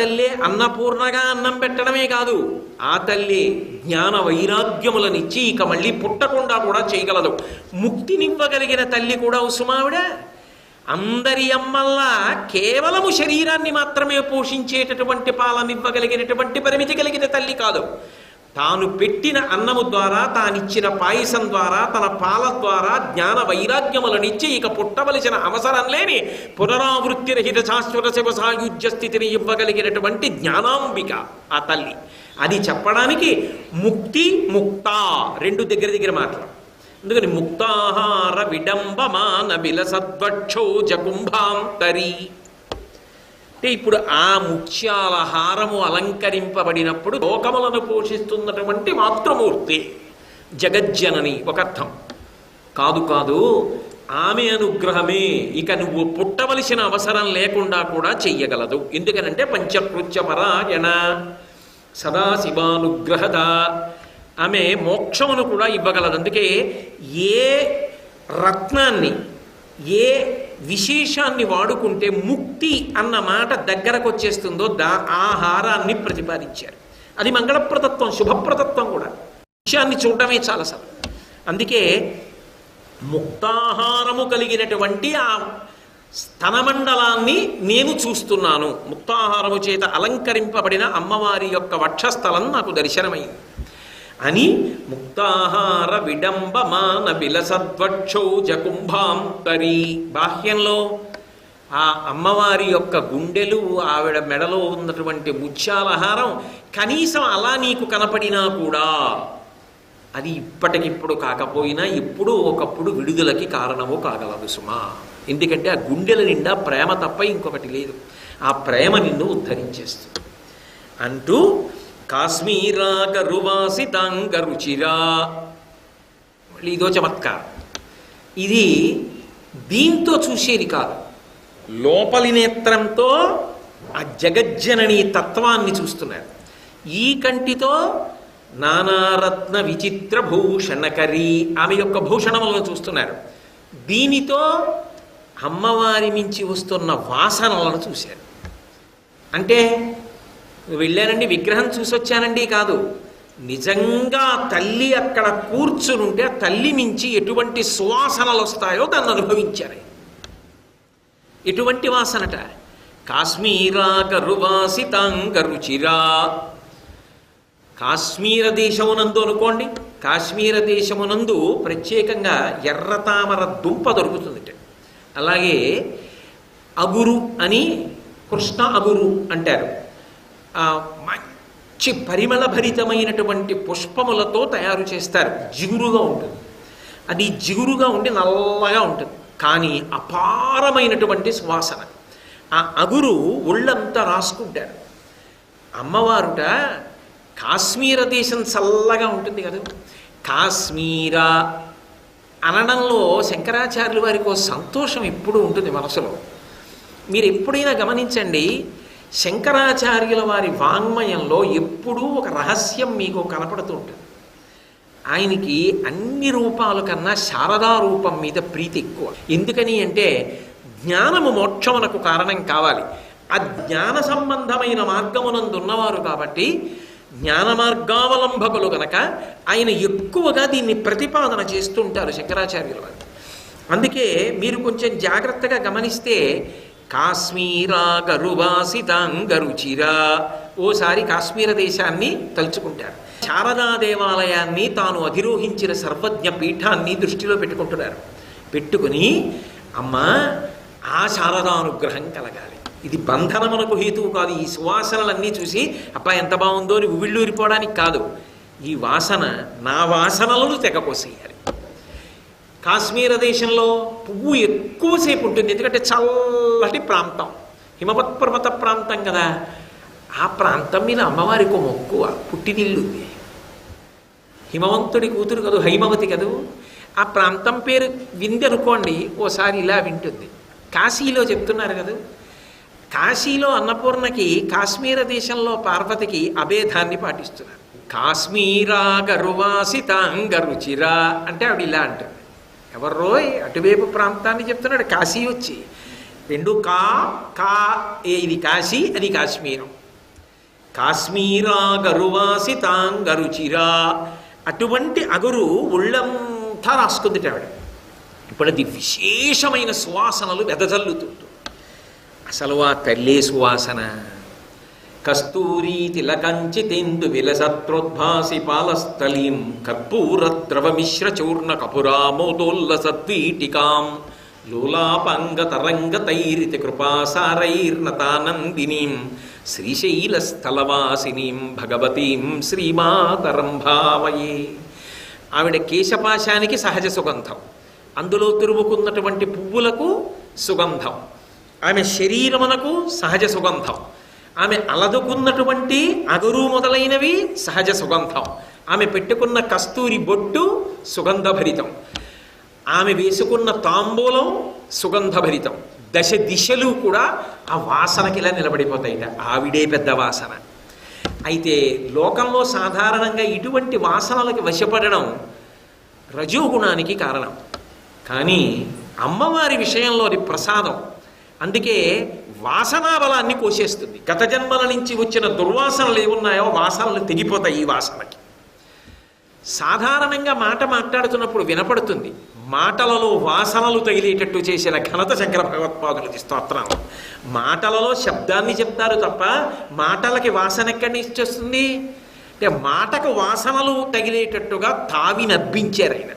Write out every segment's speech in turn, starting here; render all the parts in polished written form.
తల్లే అన్నపూర్ణగా అన్నం పెట్టడమే కాదు, ఆ తల్లి జ్ఞాన వైరాగ్యములనిచ్చి ఇక మళ్ళీ పుట్టకుండా కూడా చేయగలదు. ముక్తినివ్వగలిగిన తల్లి కూడా ఉసుమావిడ. అందరి అమ్మల్లా కేవలము శరీరాన్ని మాత్రమే పోషించేటటువంటి పాలనివ్వగలిగినటువంటి పరిమితి కలిగిన తల్లి కాదు. తాను పెట్టిన అన్నము ద్వారా, తానిచ్చిన పాయసం ద్వారా, తన పాల ద్వారా జ్ఞాన వైరాగ్యములనిచ్చి ఇక పుట్టవలసిన అవసరం లేని పునరావృత్తి రహిత శాశ్వత శివ సాయుధ్య స్థితిని ఇవ్వగలిగినటువంటి జ్ఞానాంబిక ఆ తల్లి. అది చెప్పడానికి ముక్తి ముక్త రెండు దగ్గర మాటలు. అందుకని ముక్తాహార విడంబమాన విలసద్వక్షో జకుంభాంతరి అంటే ఇప్పుడు ఆ ముత్యాల హారము అలంకరింపబడినప్పుడు లోకములను పోషిస్తున్నటువంటి మాతృమూర్తి జగజ్జనని ఒక అర్థం. కాదు ఆమె అనుగ్రహమే ఇక నువ్వు పుట్టవలసిన అవసరం లేకుండా కూడా చెయ్యగలదు. ఎందుకనంటే పంచకృత్య పరాయణ సదాశివానుగ్రహద, ఆమె మోక్షమును కూడా ఇవ్వగలదు. అందుకే ఏ రత్నాన్ని, ఏ విశేషాన్ని వాడుకుంటే ముక్తి అన్న మాట దగ్గరకు వచ్చేస్తుందో ఆ హారాన్ని ప్రతిపాదించారు. అది మంగళప్రదత్వం, శుభప్రదత్వం కూడా. విషయాన్ని చూడటమే చాలా సరళం. అందుకే ముక్తాహారము కలిగినటువంటి ఆ స్తనమండలాన్ని నేను చూస్తున్నాను. ముక్తాహారము చేత అలంకరింపబడిన అమ్మవారి యొక్క వక్షస్థలం నాకు దర్శనమైంది అని ముక్తాహార విడంబమాన విలసద్వక్షో జకుంభాంతరి. బాహ్యంలో ఆ అమ్మవారి యొక్క గుండెలు, ఆవిడ మెడలో ఉన్నటువంటి ముత్యాలహారం కనీసం అలా నీకు కనపడినా కూడా అది ఇప్పటికిప్పుడు కాకపోయినా ఎప్పుడూ ఒకప్పుడు విడుదలకి కారణము కాగలదు సుమా. ఎందుకంటే ఆ గుండెల నిండా ప్రేమ తప్ప ఇంకొకటి లేదు. ఆ ప్రేమ నిన్ను ఉద్ధరించేస్తుంది అంటూ కాశ్మీరా గరువాసితాంగరుచిరా. మళ్ళీ ఇదో చమత్కారం. ఇది దీంతో చూసేది కాదు, లోపలి నేత్రంతో ఆ జగజ్జనని తత్వాన్ని చూస్తున్నారు. ఈ కంటితో నానారత్న విచిత్ర భూషణకరి ఆమె యొక్క భూషణములను చూస్తున్నారు. దీనితో అమ్మవారి మించి వస్తున్న వాసనలను చూశారు. అంటే వెళ్ళానండి, విగ్రహం చూసొచ్చానండి కాదు, నిజంగా తల్లి అక్కడ కూర్చునుంటే ఆ తల్లి మించి ఎటువంటి సువాసనలు వస్తాయో దాన్ని అనుభవించారు. ఎటువంటి వాసనట? కాశ్మీరా గరువాసితాంగరుచిరా. కాశ్మీర దేశమునందు అనుకోండి, కాశ్మీర దేశమునందు ప్రత్యేకంగా ఎర్రతామర దుంప దొరుకుతుందిట. అలాగే అగురు అని, కృష్ణ అగురు అంటారు. మంచి పరిమళభరితమైనటువంటి పుష్పములతో తయారు చేస్తారు. జిగురుగా ఉంటుంది, అది జిగురుగా ఉండి నల్లగా ఉంటుంది, కానీ అపారమైనటువంటి సువాసన. ఆ అగురు ఒళ్ళంతా రాసుకుంటారు. అమ్మవారుట కాశ్మీర దేశం చల్లగా ఉంటుంది కదా, కాశ్మీర అనడంలో శంకరాచార్యుల వారికి ఒక సంతోషం ఎప్పుడూ ఉంటుంది మనసులో. మీరు ఎప్పుడైనా గమనించండి, శంకరాచార్యుల వారి వాంగ్మయంలో ఎప్పుడూ ఒక రహస్యం మీకు కనపడుతూ ఉంటుంది. ఆయనకి అన్ని రూపాల కన్నా శారదా రూపం మీద ప్రీతి ఎక్కువ. ఎందుకని అంటే జ్ఞానము మోక్షమునకు కారణం కావాలి. ఆ జ్ఞాన సంబంధమైన మార్గమునందు ఉన్నవారు కాబట్టి, జ్ఞాన మార్గావలంబకులు కనుక ఆయన ఎక్కువగా దీన్ని ప్రతిపాదన చేస్తుంటారు శంకరాచార్యుల వారు. అందుకే మీరు కొంచెం జాగ్రత్తగా గమనిస్తే కాశ్మీరా గరువాసితాంగరుచిరా, ఓసారి కాశ్మీర దేశాన్ని తలుచుకుంటారు. శారదా దేవాలయాన్ని, తాను అధిరోహించిన సర్వజ్ఞ పీఠాన్ని దృష్టిలో పెట్టుకుంటున్నారు. పెట్టుకుని అమ్మా ఆ శారదానుగ్రహం కలగాలి. ఇది బంధనమునకు హేతువు కాదు. ఈ సువాసనలన్నీ చూసి అబ్బా ఎంత బాగుందో అని ఉవిళ్ళూరిపోవడానికి కాదు. ఈ వాసన నా వాసనలను తెగపోసేయాలి. కాశ్మీర దేశంలో పువ్వు ఎక్కువసేపు ఉంటుంది, ఎందుకంటే చల్లటి ప్రాంతం, హిమవత్ పర్వత ప్రాంతం కదా. ఆ ప్రాంతం మీద అమ్మవారికి మొక్కువ, పుట్టినిల్లు, హిమవంతుడి కూతురు కదూ, హైమవతి కదూ. ఆ ప్రాంతం పేరు వింది అనుకోండి, ఓసారి ఇలా వింటుంది. కాశీలో చెప్తున్నారు కదా, కాశీలో అన్నపూర్ణకి కాశ్మీర దేశంలో పార్వతికి అభేదాన్ని పాటిస్తున్నారు. కాశ్మీరా గరువాసితాంగరుచిరా అంటే ఆవిడ ఇలా అంటుంది. ఎవర్రోయ్ అటువైపు ప్రాంతాన్ని చెప్తున్నాడు, కాశీ వచ్చి. రెండు కా కా, ఇది కాశీ, అది కాశ్మీరం. కాశ్మీరా గరువాసి తాంగరుచిరా, అటువంటి అగురు ఒళ్ళంతా రాసుకుందిట ఆవిడ. ఇప్పుడు అది విశేషమైన సువాసనలు వెదజల్లుతుంటుంది. అసలు ఆ తల్లే సువాసన. కస్తూరీ తిలకంచితేందు విలసత్రోద్భాసి పాలస్థలీం కర్పూరద్రవమిశ్ర చూర్ణ కపురామోదోల్లసద్వీటికాం లోలాపంగతరంగతైరితి కృపాసారైర్నతానందినీం శ్రీశైలస్థలవాసినీం భగవతీం శ్రీమాతరం భావయే. ఆవిడ కేశపాశానికి సహజ సుగంధం, అందులో తిరుగుకున్నటువంటి పువ్వులకు సుగంధం, ఆమె శరీరమునకు సహజ సుగంధం, ఆమె అలదుకున్నటువంటి అగురు మొదలైనవి సహజ సుగంధం, ఆమె పెట్టుకున్న కస్తూరి బొట్టు సుగంధభరితం, ఆమె వేసుకున్న తాంబూలం సుగంధభరితం. దశ దిశలు కూడా ఆ వాసనకి ఇలా నిలబడిపోతాయిట. ఆవిడే పెద్ద వాసన. అయితే లోకంలో సాధారణంగా ఇటువంటి వాసనలకి వశపడడం రజోగుణానికి కారణం. కానీ అమ్మవారి విషయంలో అది ప్రసాదం. అందుకే వాసనా బలాన్ని కోసేస్తుంది. గత జన్మల నుంచి వచ్చిన దుర్వాసనలు ఏమున్నాయో వాసనలు తెగిపోతాయి ఈ వాసనకి. సాధారణంగా మాట మాట్లాడుతున్నప్పుడు వినపడుతుంది. మాటలలో వాసనలు తగిలేటట్టు చేసిన ఘనత శంకర భగవత్పాదులది స్తోత్రాలు. మాటలలో శబ్దాన్ని చెప్తారు తప్ప మాటలకి వాసన ఎక్కడి నుంచి వచ్చేస్తుంది అంటే మాటకు వాసనలు తగిలేటట్టుగా తావి నర్పించారు ఆయన.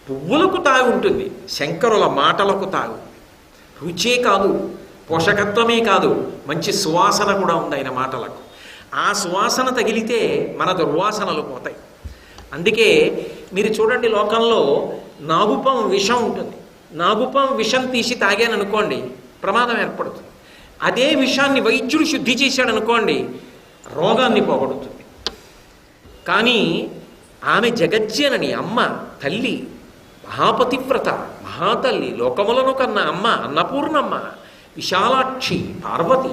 పువ్వులకు తావి ఉంటుంది, శంకరుల మాటలకు తావి. రుచే కాదు, పోషకత్వమే కాదు, మంచి సువాసన కూడా ఉంది ఆయన మాటలకు. ఆ సువాసన తగిలితే మన దుర్వాసనలు పోతాయి. అందుకే మీరు చూడండి, లోకంలో నాగుపాము విషం ఉంటుంది. నాగుపాము విషం తీసి తాగాననుకోండి ప్రమాదం ఏర్పడుతుంది. అదే విషాన్ని వైద్యుడు శుద్ధి చేశాడనుకోండి రోగాన్ని పోగొడుతుంది. కానీ ఆమె జగజ్జనని, అమ్మ, తల్లి, మహాపతివ్రత, మహాతల్లి, లోకములను కన్న అమ్మ, అన్నపూర్ణమ్మ, విశాలాక్షి, పార్వతి.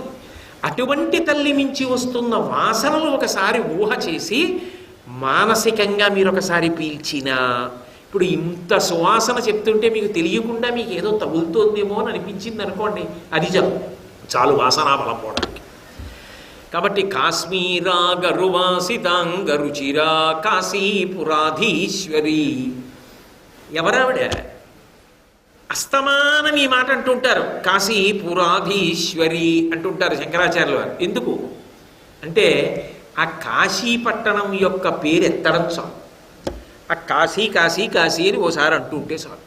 అటువంటి తల్లి మించి వస్తున్న వాసనలు ఒకసారి ఊహ చేసి మానసికంగా మీరు ఒకసారి పీల్చినా, ఇప్పుడు ఇంత సువాసన చెప్తుంటే మీకు తెలియకుండా మీకు ఏదో తగులుతోందేమో అని అనిపించింది అనుకోండి, అది చాలు వాసనా బలం పోవడానికి. కాబట్టి కాశ్మీరా గరువాసితాంగరుచిరా కాశీపురాధీశ్వరి. ఎవరావిడ? అస్తమానం ఈ మాట అంటుంటారు, కాశీపురాధీశ్వరి అంటుంటారు శంకరాచార్యుల వారు. ఎందుకు అంటే ఆ కాశీపట్టణం యొక్క పేరు ఎత్తడం చాలు. ఆ కాశీ కాశీ కాశీ అని ఓసారి అంటుంటే చాలు.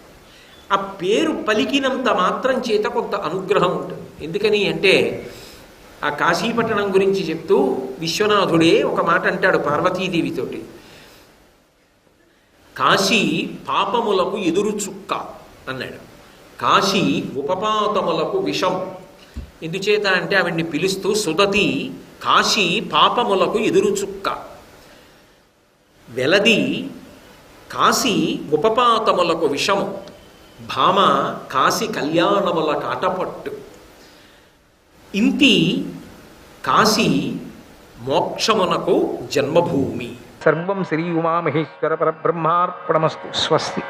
ఆ పేరు పలికినంత మాత్రం చేత కొంత అనుగ్రహం ఉంటుంది. ఎందుకని అంటే ఆ కాశీపట్టణం గురించి చెప్తూ విశ్వనాథుడే ఒక మాట అంటాడు పార్వతీదేవితోటి, కాశీ పాపములకు ఎదురు చుక్క అన్నాడు. కాశీ ఉపపాతములకు విషం. ఎందుచేత అంటే ఆవిడ్ని పిలుస్తూ సుదతి కాశీ పాపములకు ఎదురు చుక్క, వెలది కాశీ ఉపపాతములకు విషము, భామ కాశీ కళ్యాణముల కాటపట్టు, ఇంతి కాశీ మోక్షమునకు జన్మభూమి. సర్వం శ్రీ ఉమామహేశ్వర పరబ్రహ్మార్పణమస్తు. స్వస్తి.